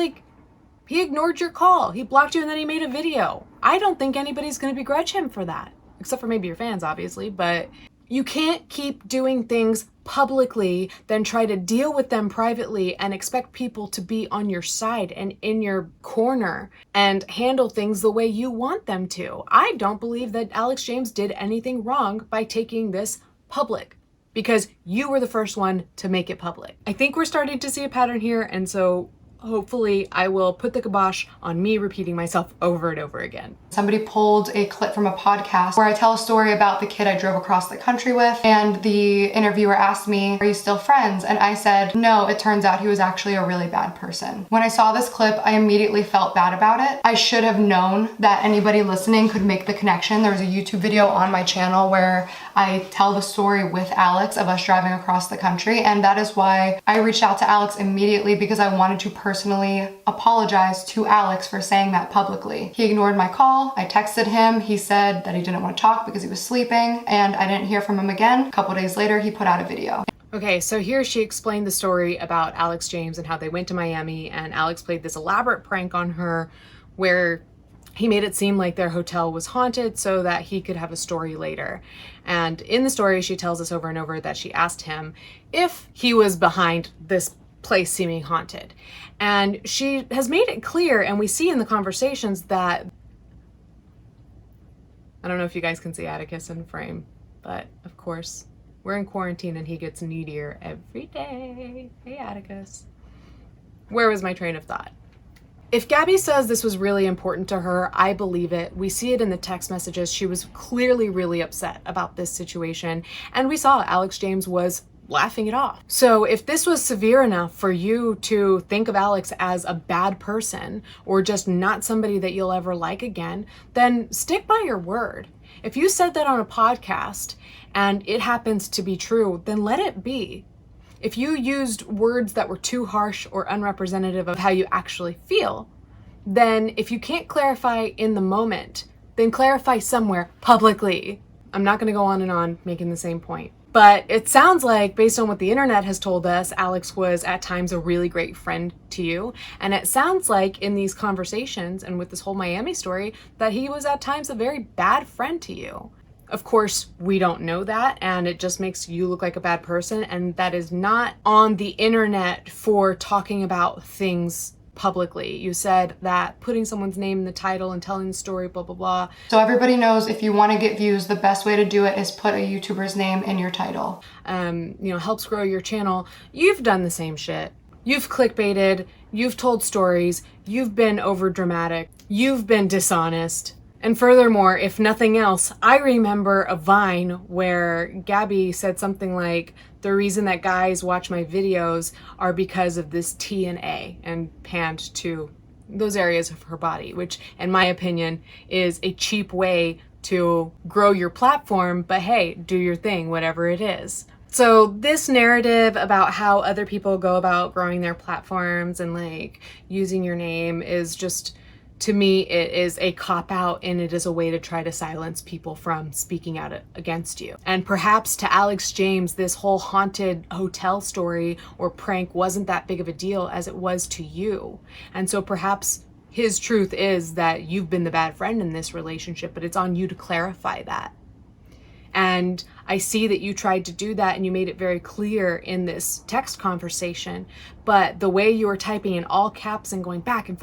he ignored your call. He blocked you and then he made a video. I don't think anybody's going to begrudge him for that. Except for maybe your fans, obviously. But you can't keep doing things publicly, then try to deal with them privately and expect people to be on your side and in your corner and handle things the way you want them to. I don't believe that Alex James did anything wrong by taking this public, because you were the first one to make it public. I think we're starting to see a pattern here, and so hopefully I will put the kibosh on me repeating myself over and over again. Somebody pulled a clip from a podcast where I tell a story about the kid I drove across the country with, and the interviewer asked me, "Are you still friends?" And I said, "No, it turns out he was actually a really bad person." When I saw this clip, I immediately felt bad about it. I should have known that anybody listening could make the connection. There was a YouTube video on my channel where I tell the story with Alex of us driving across the country, and that is why I reached out to Alex immediately, because I wanted to personally apologize to Alex for saying that publicly. He ignored my call. I texted him. He said that he didn't want to talk because he was sleeping, and I didn't hear from him again. A couple days later, he put out a video. Okay, so here she explained the story about Alex James and how they went to Miami, and Alex played this elaborate prank on her where he made it seem like their hotel was haunted so that he could have a story later. And in the story, she tells us over and over that she asked him if he was behind this place seeming haunted. And she has made it clear, and we see in the conversations that, I don't know if you guys can see Atticus in frame, but of course, we're in quarantine and he gets needier every day. Hey, Atticus. Where was my train of thought? If Gabby says this was really important to her, I believe it. We see it in the text messages. She was clearly really upset about this situation. And we saw Alex James was laughing it off. So if this was severe enough for you to think of Alex as a bad person or just not somebody that you'll ever like again, then stick by your word. If you said that on a podcast and it happens to be true, then let it be. If you used words that were too harsh or unrepresentative of how you actually feel, then if you can't clarify in the moment, then clarify somewhere publicly. I'm not going to go on and on making the same point. But it sounds like, based on what the internet has told us, Alex was at times a really great friend to you. And it sounds like in these conversations and with this whole Miami story, that he was at times a very bad friend to you. Of course, we don't know that, and it just makes you look like a bad person, and that is not on the internet for talking about things publicly. You said that putting someone's name in the title and telling the story, blah, blah, blah. So everybody knows if you want to get views, the best way to do it is put a YouTuber's name in your title. Helps grow your channel. You've done the same shit. You've clickbaited, you've told stories, you've been over dramatic, you've been dishonest. And furthermore, if nothing else, I remember a Vine where Gabby said something like, the reason that guys watch my videos are because of this T and A, and panned to those areas of her body, which in my opinion is a cheap way to grow your platform, but hey, do your thing, whatever it is. So this narrative about how other people go about growing their platforms and like using your name is just, to me, it is a cop-out, and it is a way to try to silence people from speaking out against you. And perhaps to Alex James, this whole haunted hotel story or prank wasn't that big of a deal as it was to you. And so perhaps his truth is that you've been the bad friend in this relationship, but it's on you to clarify that. And I see that you tried to do that and you made it very clear in this text conversation, but the way you were typing in all caps and going back and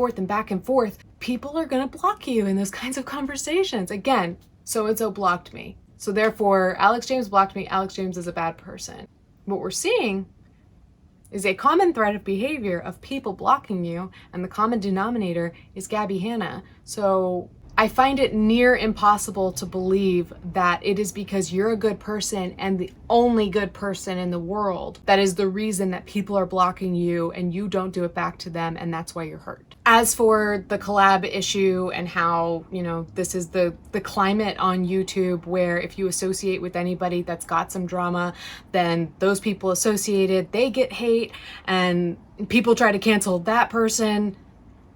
forth, people are gonna block you in those kinds of conversations. Again, so-and-so blocked me. So therefore, Alex James blocked me, Alex James is a bad person. What we're seeing is a common thread of behavior of people blocking you, and the common denominator is Gabby Hanna. So I find it near impossible to believe that it is because you're a good person and the only good person in the world that is the reason that people are blocking you and you don't do it back to them, and that's why you're hurt. As for the collab issue and how, this is the climate on YouTube where if you associate with anybody that's got some drama, then those people associated, they get hate and people try to cancel that person.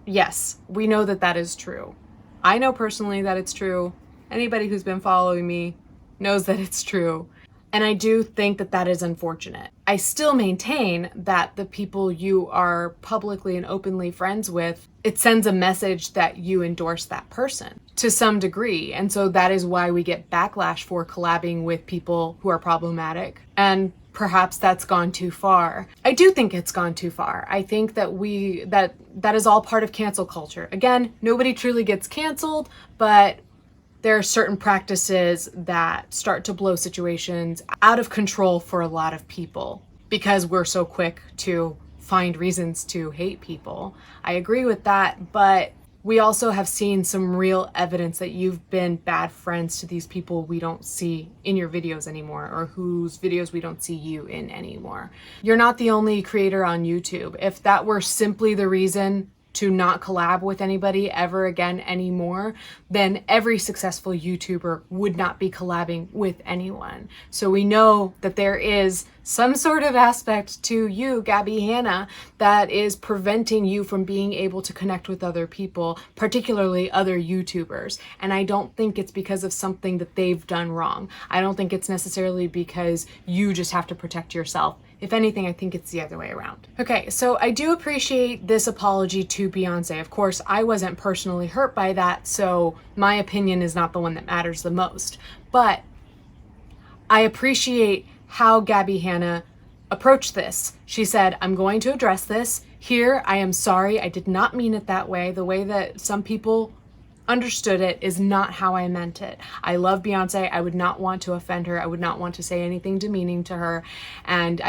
Yes, we know that that is true. I know personally that it's true. Anybody who's been following me knows that it's true. And I do think that that is unfortunate. I still maintain that the people you are publicly and openly friends with, it sends a message that you endorse that person to some degree. And so that is why we get backlash for collabing with people who are problematic. And perhaps that's gone too far. I do think it's gone too far. I think that that is all part of cancel culture. Again, nobody truly gets canceled, but there are certain practices that start to blow situations out of control for a lot of people because we're so quick to find reasons to hate people. I agree with that, but we also have seen some real evidence that you've been bad friends to these people we don't see in your videos anymore, or whose videos we don't see you in anymore. You're not the only creator on YouTube. If that were simply the reason to not collab with anybody ever again anymore, then every successful YouTuber would not be collabing with anyone. So we know that there is some sort of aspect to you, Gabby Hanna, that is preventing you from being able to connect with other people, particularly other YouTubers. And I don't think it's because of something that they've done wrong. I don't think it's necessarily because you just have to protect yourself. If anything, I think it's the other way around. Okay, so I do appreciate this apology to Beyonce. Of course, I wasn't personally hurt by that, so my opinion is not the one that matters the most. But I appreciate how Gabby Hanna approached this. She said, I'm going to address this. Here, I am sorry. I did not mean it that way. The way that some people understood it is not how I meant it. I love Beyonce. I would not want to offend her. I would not want to say anything demeaning to her. And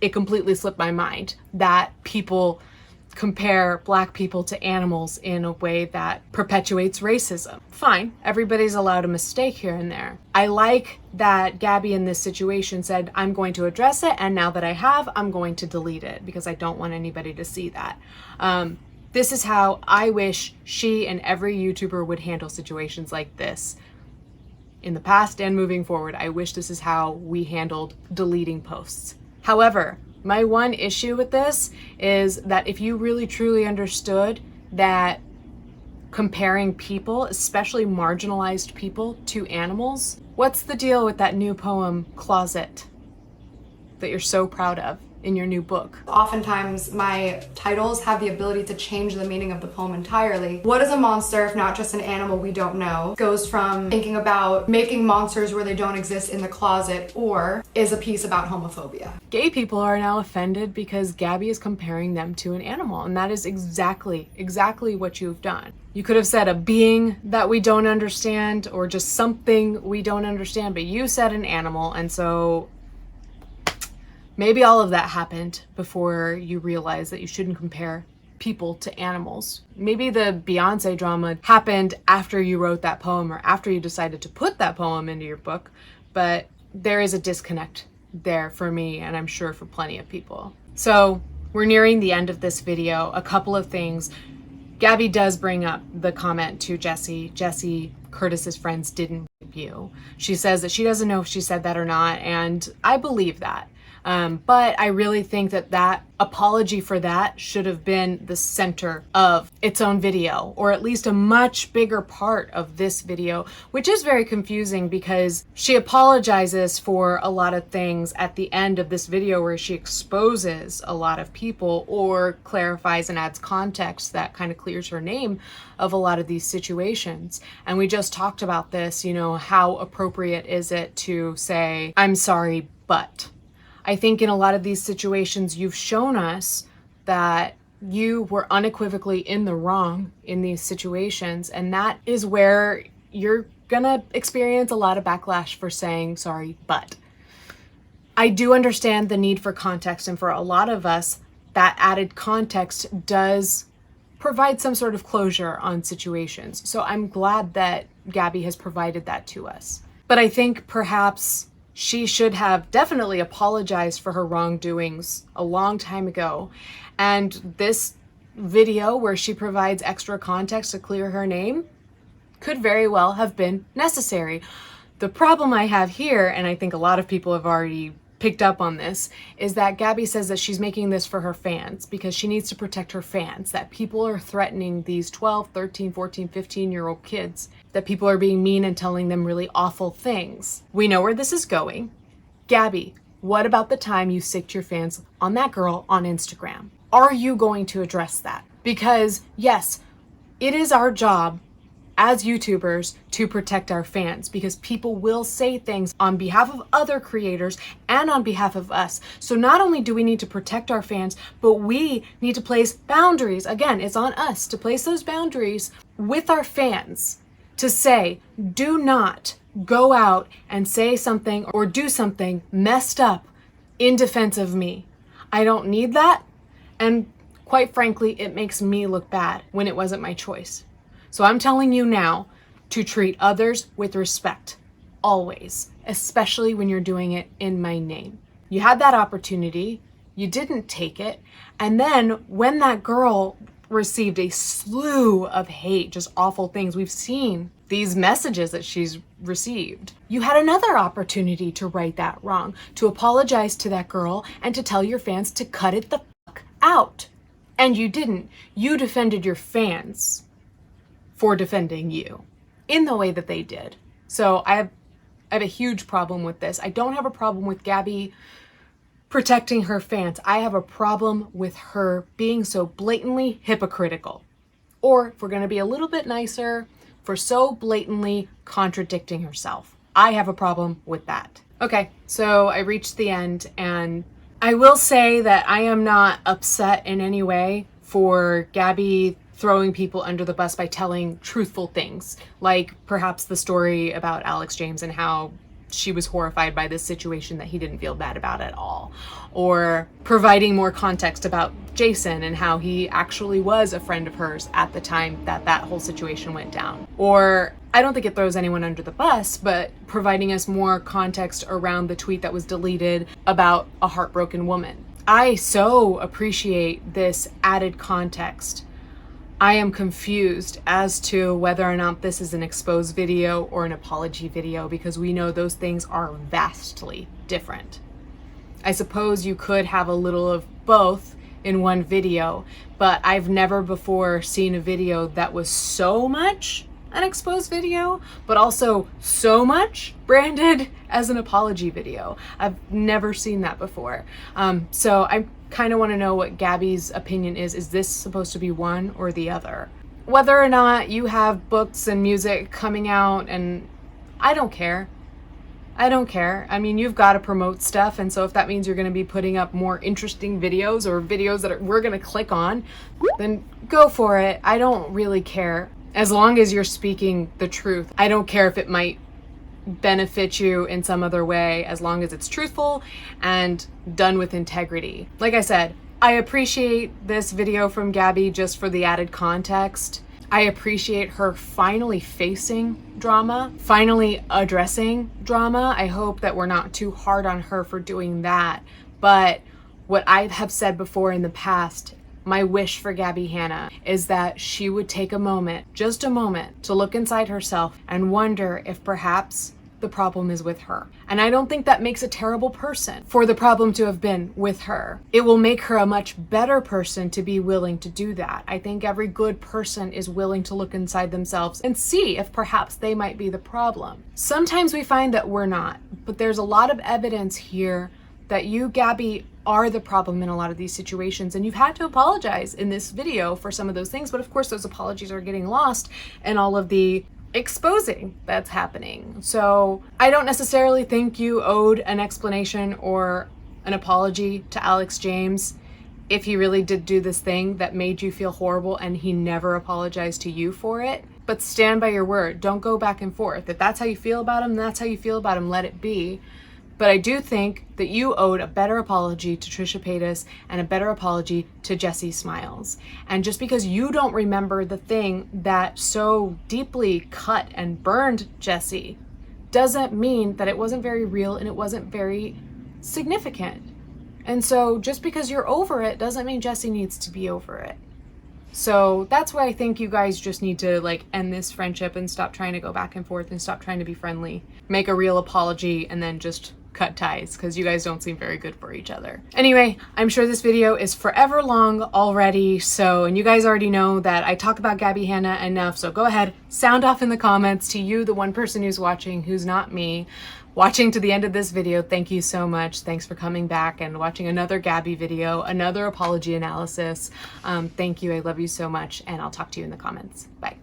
it completely slipped my mind that people compare Black people to animals in a way that perpetuates racism. Fine, everybody's allowed a mistake here and there. I like that Gabby in this situation said, I'm going to address it, and now that I have, I'm going to delete it because I don't want anybody to see that. This is how I wish she and every YouTuber would handle situations like this. In the past and moving forward, I wish this is how we handled deleting posts. However, my one issue with this is that if you really truly understood that comparing people, especially marginalized people, to animals, what's the deal with that new poem, Closet, that you're so proud of in your new book? Oftentimes, my titles have the ability to change the meaning of the poem entirely. What is a monster if not just an animal we don't know? Goes from thinking about making monsters where they don't exist in the closet, or is a piece about homophobia. Gay people are now offended because Gabby is comparing them to an animal, and that is exactly what you've done. You could have said a being that we don't understand, or just something we don't understand, but you said an animal, and so maybe all of that happened before you realized that you shouldn't compare people to animals. Maybe the Beyonce drama happened after you wrote that poem or after you decided to put that poem into your book, but there is a disconnect there for me, and I'm sure for plenty of people. So we're nearing the end of this video. A couple of things. Gabby does bring up the comment to Jesse. Jesse, Curtis's friends didn't rape you. She says that she doesn't know if she said that or not, and I believe that. But I really think that that apology for that should have been the center of its own video, or at least a much bigger part of this video, which is very confusing because she apologizes for a lot of things at the end of this video where she exposes a lot of people or clarifies and adds context that kind of clears her name of a lot of these situations. And we just talked about this, you know, how appropriate is it to say, I'm sorry, but. I think in a lot of these situations, you've shown us that you were unequivocally in the wrong in these situations. And that is where you're gonna experience a lot of backlash for saying sorry, but. I do understand the need for context, and for a lot of us, that added context does provide some sort of closure on situations. So I'm glad that Gabby has provided that to us. But I think perhaps she should have definitely apologized for her wrongdoings a long time ago. And this video where she provides extra context to clear her name could very well have been necessary. The problem I have here, and I think a lot of people have already picked up on this, is that Gabby says that she's making this for her fans because she needs to protect her fans, that people are threatening these 12, 13, 14, 15-year-old kids, that people are being mean and telling them really awful things. We know where this is going. Gabby, what about the time you sicked your fans on that girl on Instagram? Are you going to address that? Because yes, it is our job as YouTubers to protect our fans, because people will say things on behalf of other creators and on behalf of us. So not only do we need to protect our fans, but we need to place boundaries. Again, it's on us to place those boundaries with our fans to say, do not go out and say something or do something messed up in defense of me. I don't need that. And quite frankly, it makes me look bad when it wasn't my choice. So I'm telling you now to treat others with respect, always, especially when you're doing it in my name. You had that opportunity, you didn't take it, and then when that girl received a slew of hate, just awful things, we've seen these messages that she's received. You had another opportunity to right that wrong, to apologize to that girl and to tell your fans to cut it the fuck out. And you didn't. You defended your fans for defending you in the way that they did. So I have a huge problem with this. I don't have a problem with Gabby protecting her fans. I have a problem with her being so blatantly hypocritical. Or if we're going to be a little bit nicer, for so blatantly contradicting herself. I have a problem with that. Okay, so I reached the end, and I will say that I am not upset in any way for Gabby throwing people under the bus by telling truthful things, like perhaps the story about Alex James and how she was horrified by this situation that he didn't feel bad about at all, or providing more context about Jason and how he actually was a friend of hers at the time that that whole situation went down. Or I don't think it throws anyone under the bus, but providing us more context around the tweet that was deleted about a heartbroken woman. I so appreciate this added context. I am confused as to whether or not this is an exposed video or an apology video, because we know those things are vastly different. I suppose you could have a little of both in one video, but I've never before seen a video that was so much an exposed video, but also so much branded as an apology video. I've never seen that before. So I kind of want to know what Gabby's opinion is. Is this supposed to be one or the other? Whether or not you have books and music coming out, and I don't care. I don't care. I mean, you've got to promote stuff, and so if that means you're going to be putting up more interesting videos or videos that we're going to click on, then go for it. I don't really care. As long as you're speaking the truth. I don't care if it might benefit you in some other way, as long as it's truthful and done with integrity. Like I said, I appreciate this video from Gabby just for the added context. I appreciate her finally facing drama, finally addressing drama. I hope that we're not too hard on her for doing that. But what I have said before in the past, my wish for Gabby Hanna is that she would take a moment, just a moment, to look inside herself and wonder if perhaps the problem is with her. And I don't think that makes a terrible person for the problem to have been with her. It will make her a much better person to be willing to do that. I think every good person is willing to look inside themselves and see if perhaps they might be the problem. Sometimes we find that we're not, but there's a lot of evidence here that you, Gabby, are the problem in a lot of these situations, and you've had to apologize in this video for some of those things, but of course those apologies are getting lost in all of the exposing that's happening. So I don't necessarily think you owed an explanation or an apology to Alex James if he really did do this thing that made you feel horrible and he never apologized to you for it. But stand by your word. Don't go back and forth. If that's how you feel about him, that's how you feel about him. Let it be. But I do think that you owed a better apology to Trisha Paytas and a better apology to Jessie Smiles. And just because you don't remember the thing that so deeply cut and burned Jessie doesn't mean that it wasn't very real and it wasn't very significant. And so just because you're over it doesn't mean Jessie needs to be over it. So that's why I think you guys just need to end this friendship and stop trying to go back and forth and stop trying to be friendly. Make a real apology and then just cut ties, because you guys don't seem very good for each other. Anyway, I'm sure this video is forever long already, and you guys already know that I talk about Gabby Hanna enough, so go ahead, sound off in the comments to you, the one person who's watching, who's not me, watching to the end of this video. Thank you so much. Thanks for coming back and watching another Gabby video, another apology analysis. Thank you. I love you so much, and I'll talk to you in the comments. Bye.